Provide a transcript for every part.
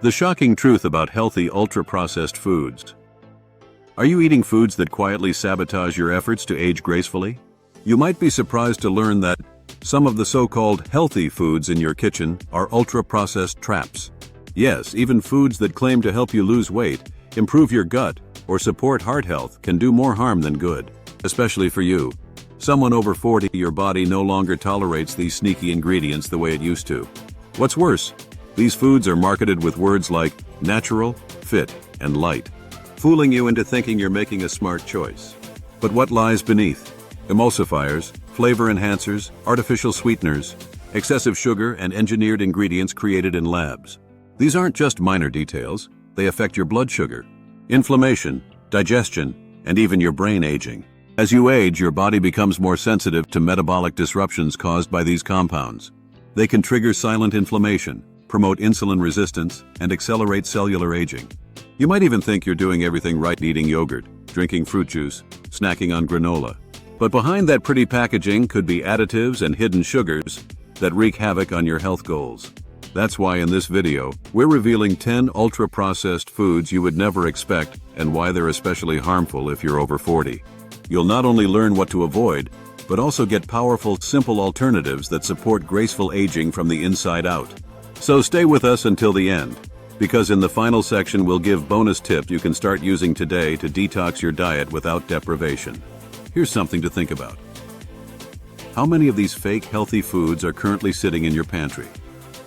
The shocking truth about healthy ultra-processed foods. Are you eating foods that quietly sabotage your efforts to age gracefully? You might be surprised to learn that some of the so-called healthy foods in your kitchen are ultra-processed traps. Yes, even foods that claim to help you lose weight, improve your gut, or support heart health can do more harm than good, especially for you. Someone over 40, your body no longer tolerates these sneaky ingredients the way it used to. What's worse, these foods are marketed with words like natural, fit, and light, fooling you into thinking you're making a smart choice. But what lies beneath? Emulsifiers, flavor enhancers, artificial sweeteners, excessive sugar, and engineered ingredients created in labs. These aren't just minor details, they affect your blood sugar, inflammation, digestion, and even your brain aging. As you age, your body becomes more sensitive to metabolic disruptions caused by these compounds. They can trigger silent inflammation, promote insulin resistance, and accelerate cellular aging. You might even think you're doing everything right, eating yogurt, drinking fruit juice, snacking on granola. But behind that pretty packaging could be additives and hidden sugars that wreak havoc on your health goals. That's why in this video, we're revealing 10 ultra-processed foods you would never expect and why they're especially harmful if you're over 40. You'll not only learn what to avoid, but also get powerful, simple alternatives that support graceful aging from the inside out. So stay with us until the end, because in the final section we'll give bonus tips you can start using today to detox your diet without deprivation. Here's something to think about. How many of these fake healthy foods are currently sitting in your pantry?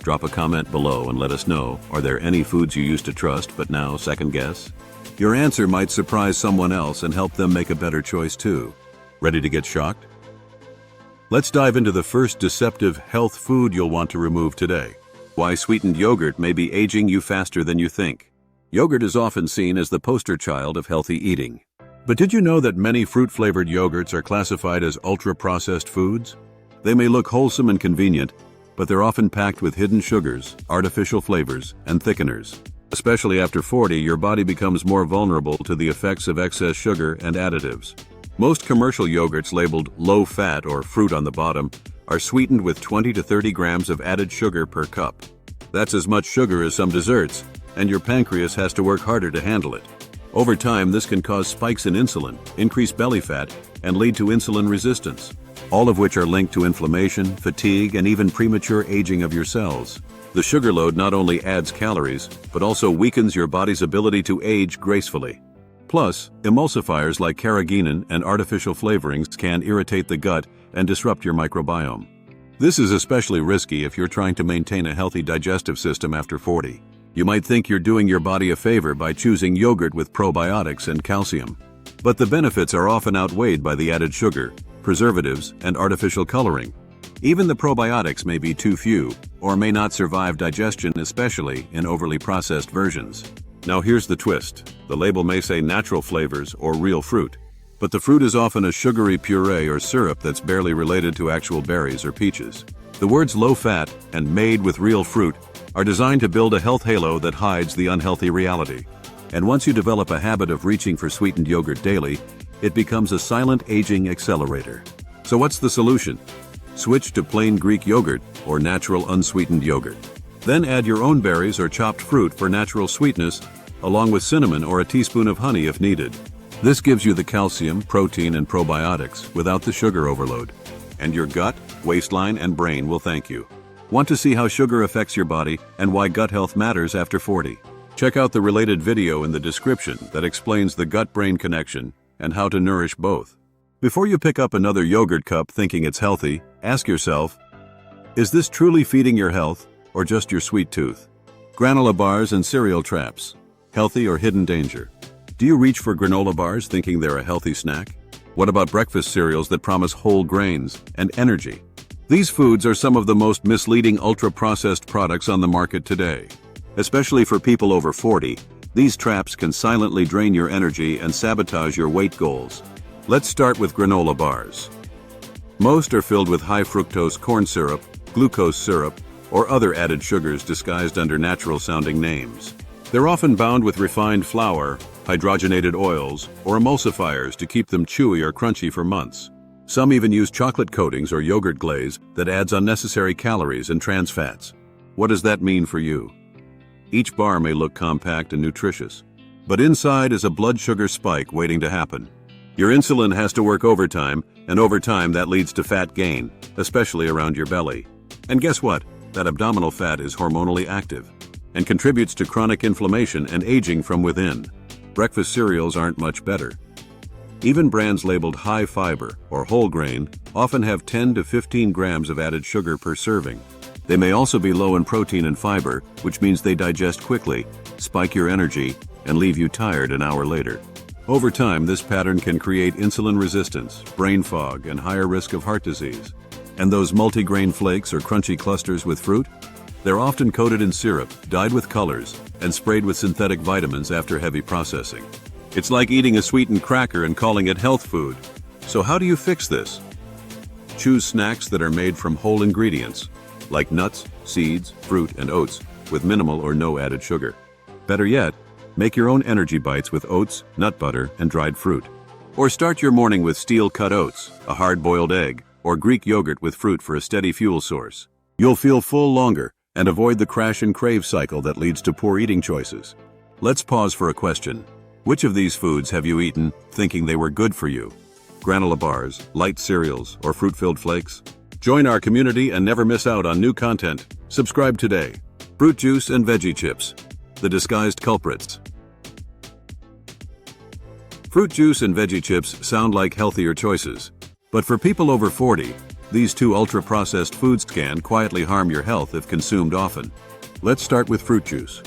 Drop a comment below and let us know, are there any foods you used to trust but now second guess? Your answer might surprise someone else and help them make a better choice too. Ready to get shocked? Let's dive into the first deceptive health food you'll want to remove today. Why sweetened yogurt may be aging you faster than you think. Yogurt is often seen as the poster child of healthy eating. But did you know that many fruit-flavored yogurts are classified as ultra-processed foods? They may look wholesome and convenient, but they're often packed with hidden sugars, artificial flavors, and thickeners. Especially after 40, your body becomes more vulnerable to the effects of excess sugar and additives. Most commercial yogurts labeled low-fat or fruit on the bottom are sweetened with 20 to 30 grams of added sugar per cup. That's as much sugar as some desserts, and your pancreas has to work harder to handle it. Over time, this can cause spikes in insulin, increase belly fat, and lead to insulin resistance, all of which are linked to inflammation, fatigue, and even premature aging of your cells. The sugar load not only adds calories, but also weakens your body's ability to age gracefully. Plus, emulsifiers like carrageenan and artificial flavorings can irritate the gut and disrupt your microbiome. This is especially risky if you're trying to maintain a healthy digestive system after 40. You might think you're doing your body a favor by choosing yogurt with probiotics and calcium. But the benefits are often outweighed by the added sugar, preservatives, and artificial coloring. Even the probiotics may be too few, or may not survive digestion, especially in overly processed versions. Now here's the twist. The label may say natural flavors or real fruit, but the fruit is often a sugary puree or syrup that's barely related to actual berries or peaches. The words low-fat and made with real fruit are designed to build a health halo that hides the unhealthy reality. And once you develop a habit of reaching for sweetened yogurt daily, it becomes a silent aging accelerator. So what's the solution? Switch to plain Greek yogurt or natural unsweetened yogurt. Then add your own berries or chopped fruit for natural sweetness, along with cinnamon or a teaspoon of honey if needed. This gives you the calcium, protein, and probiotics without the sugar overload. And your gut, waistline, and brain will thank you. Want to see how sugar affects your body and why gut health matters after 40? Check out the related video in the description that explains the gut-brain connection and how to nourish both. Before you pick up another yogurt cup thinking it's healthy, ask yourself, is this truly feeding your health or just your sweet tooth? Granola bars and cereal traps, healthy or hidden danger? Do you reach for granola bars thinking they're a healthy snack? What about breakfast cereals that promise whole grains and energy? These foods are some of the most misleading ultra-processed products on the market today. Especially for people over 40, these traps can silently drain your energy and sabotage your weight goals. Let's start with granola bars. Most are filled with high fructose corn syrup, glucose syrup, or other added sugars disguised under natural-sounding names. They're often bound with refined flour, hydrogenated oils, or emulsifiers to keep them chewy or crunchy for months. Some even use chocolate coatings or yogurt glaze that adds unnecessary calories and trans fats. What does that mean for you? Each bar may look compact and nutritious, but inside is a blood sugar spike waiting to happen. Your insulin has to work overtime, and over time that leads to fat gain, especially around your belly. And guess what? That abdominal fat is hormonally active and contributes to chronic inflammation and aging from within. Breakfast cereals aren't much better. Even brands labeled high fiber or whole grain often have 10 to 15 grams of added sugar per serving. They may also be low in protein and fiber, which means they digest quickly, spike your energy, and leave you tired an hour later. Over time, this pattern can create insulin resistance, brain fog, and higher risk of heart disease. And those multigrain flakes or crunchy clusters with fruit? They're often coated in syrup, dyed with colors, and sprayed with synthetic vitamins after heavy processing. It's like eating a sweetened cracker and calling it health food. So how do you fix this? Choose snacks that are made from whole ingredients, like nuts, seeds, fruit, and oats, with minimal or no added sugar. Better yet, make your own energy bites with oats, nut butter, and dried fruit. Or start your morning with steel-cut oats, a hard-boiled egg, or Greek yogurt with fruit for a steady fuel source. You'll feel full longer and avoid the crash and crave cycle that leads to poor eating choices. Let's pause for a question. Which of these foods have you eaten thinking they were good for you? Granola bars, light cereals, or fruit-filled flakes? Join our community and never miss out on new content. Subscribe today. Fruit juice and veggie chips, the disguised culprits. Fruit juice and veggie chips sound like healthier choices, but for people over 40, these two ultra-processed foods can quietly harm your health if consumed often. Let's start with fruit juice.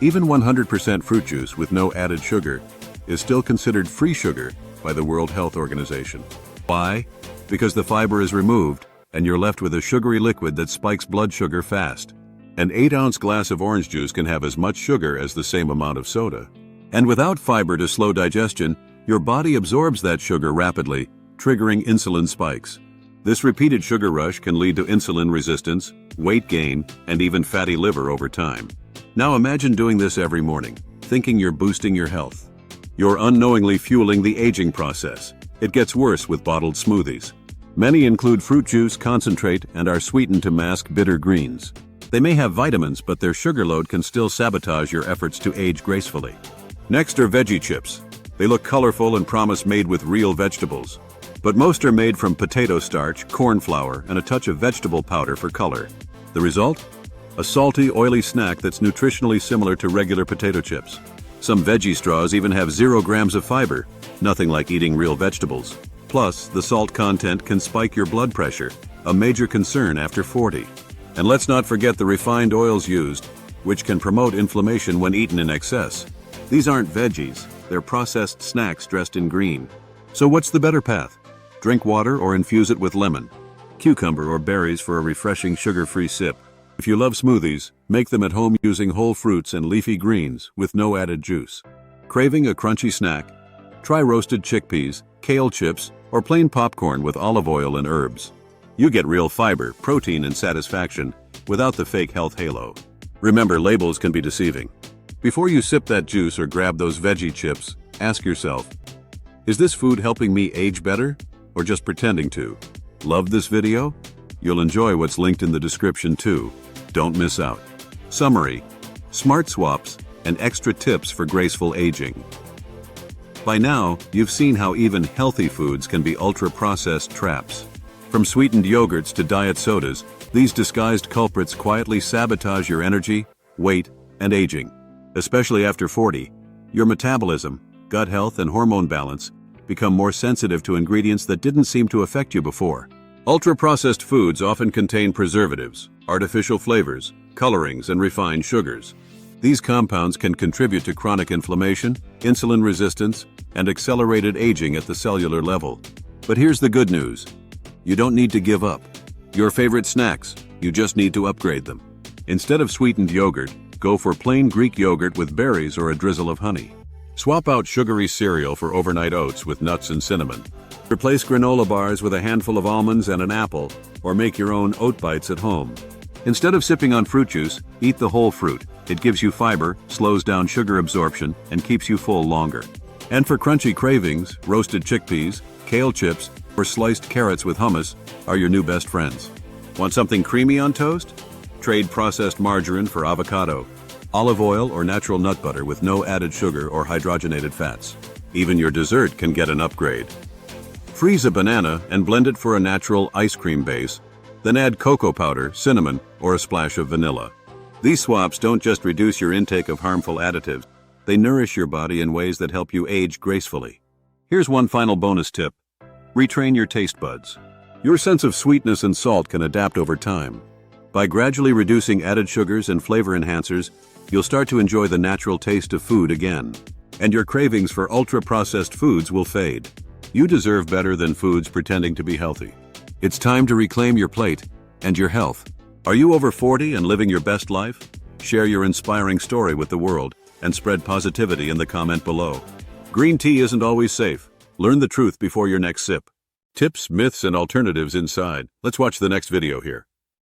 Even 100% fruit juice with no added sugar is still considered free sugar by the World Health Organization. Why? Because the fiber is removed and you're left with a sugary liquid that spikes blood sugar fast. An 8-ounce glass of orange juice can have as much sugar as the same amount of soda. And without fiber to slow digestion, your body absorbs that sugar rapidly, triggering insulin spikes. This repeated sugar rush can lead to insulin resistance, weight gain, and even fatty liver over time. Now imagine doing this every morning, thinking you're boosting your health. You're unknowingly fueling the aging process. It gets worse with bottled smoothies. Many include fruit juice, concentrate, and are sweetened to mask bitter greens. They may have vitamins, but their sugar load can still sabotage your efforts to age gracefully. Next are veggie chips. They look colorful and promise made with real vegetables. But most are made from potato starch, corn flour, and a touch of vegetable powder for color. The result? A salty, oily snack that's nutritionally similar to regular potato chips. Some veggie straws even have 0 grams of fiber, nothing like eating real vegetables. Plus, the salt content can spike your blood pressure, a major concern after 40. And let's not forget the refined oils used, which can promote inflammation when eaten in excess. These aren't veggies, they're processed snacks dressed in green. So what's the better path? Drink water or infuse it with lemon, cucumber, or berries for a refreshing sugar-free sip. If you love smoothies, make them at home using whole fruits and leafy greens with no added juice. Craving a crunchy snack? Try roasted chickpeas, kale chips, or plain popcorn with olive oil and herbs. You get real fiber, protein, and satisfaction without the fake health halo. Remember, labels can be deceiving. Before you sip that juice or grab those veggie chips, ask yourself, is this food helping me age better, or just pretending to? Love this video? You'll enjoy what's linked in the description too. Don't miss out. Summary: smart swaps and extra tips for graceful aging. By now, you've seen how even healthy foods can be ultra-processed traps. From sweetened yogurts to diet sodas, these disguised culprits quietly sabotage your energy, weight, and aging. Especially after 40, your metabolism, gut health, and hormone balance become more sensitive to ingredients that didn't seem to affect you before. Ultra-processed foods often contain preservatives, artificial flavors, colorings, and refined sugars. These compounds can contribute to chronic inflammation, insulin resistance, and accelerated aging at the cellular level. But here's the good news. You don't need to give up your favorite snacks, you just need to upgrade them. Instead of sweetened yogurt, go for plain Greek yogurt with berries or a drizzle of honey. Swap out sugary cereal for overnight oats with nuts and cinnamon. Replace granola bars with a handful of almonds and an apple, or make your own oat bites at home. Instead of sipping on fruit juice, eat the whole fruit. It gives you fiber, slows down sugar absorption, and keeps you full longer. And for crunchy cravings, roasted chickpeas, kale chips, or sliced carrots with hummus are your new best friends. Want something creamy on toast? Trade processed margarine for avocado, olive oil or natural nut butter with no added sugar or hydrogenated fats. Even your dessert can get an upgrade. Freeze a banana and blend it for a natural ice cream base, then add cocoa powder, cinnamon, or a splash of vanilla. These swaps don't just reduce your intake of harmful additives, they nourish your body in ways that help you age gracefully. Here's one final bonus tip. Retrain your taste buds. Your sense of sweetness and salt can adapt over time. By gradually reducing added sugars and flavor enhancers, you'll start to enjoy the natural taste of food again. And your cravings for ultra-processed foods will fade. You deserve better than foods pretending to be healthy. It's time to reclaim your plate and your health. Are you over 40 and living your best life? Share your inspiring story with the world and spread positivity in the comment below. Green tea isn't always safe. Learn the truth before your next sip. Tips, myths, and alternatives inside. Let's watch the next video here.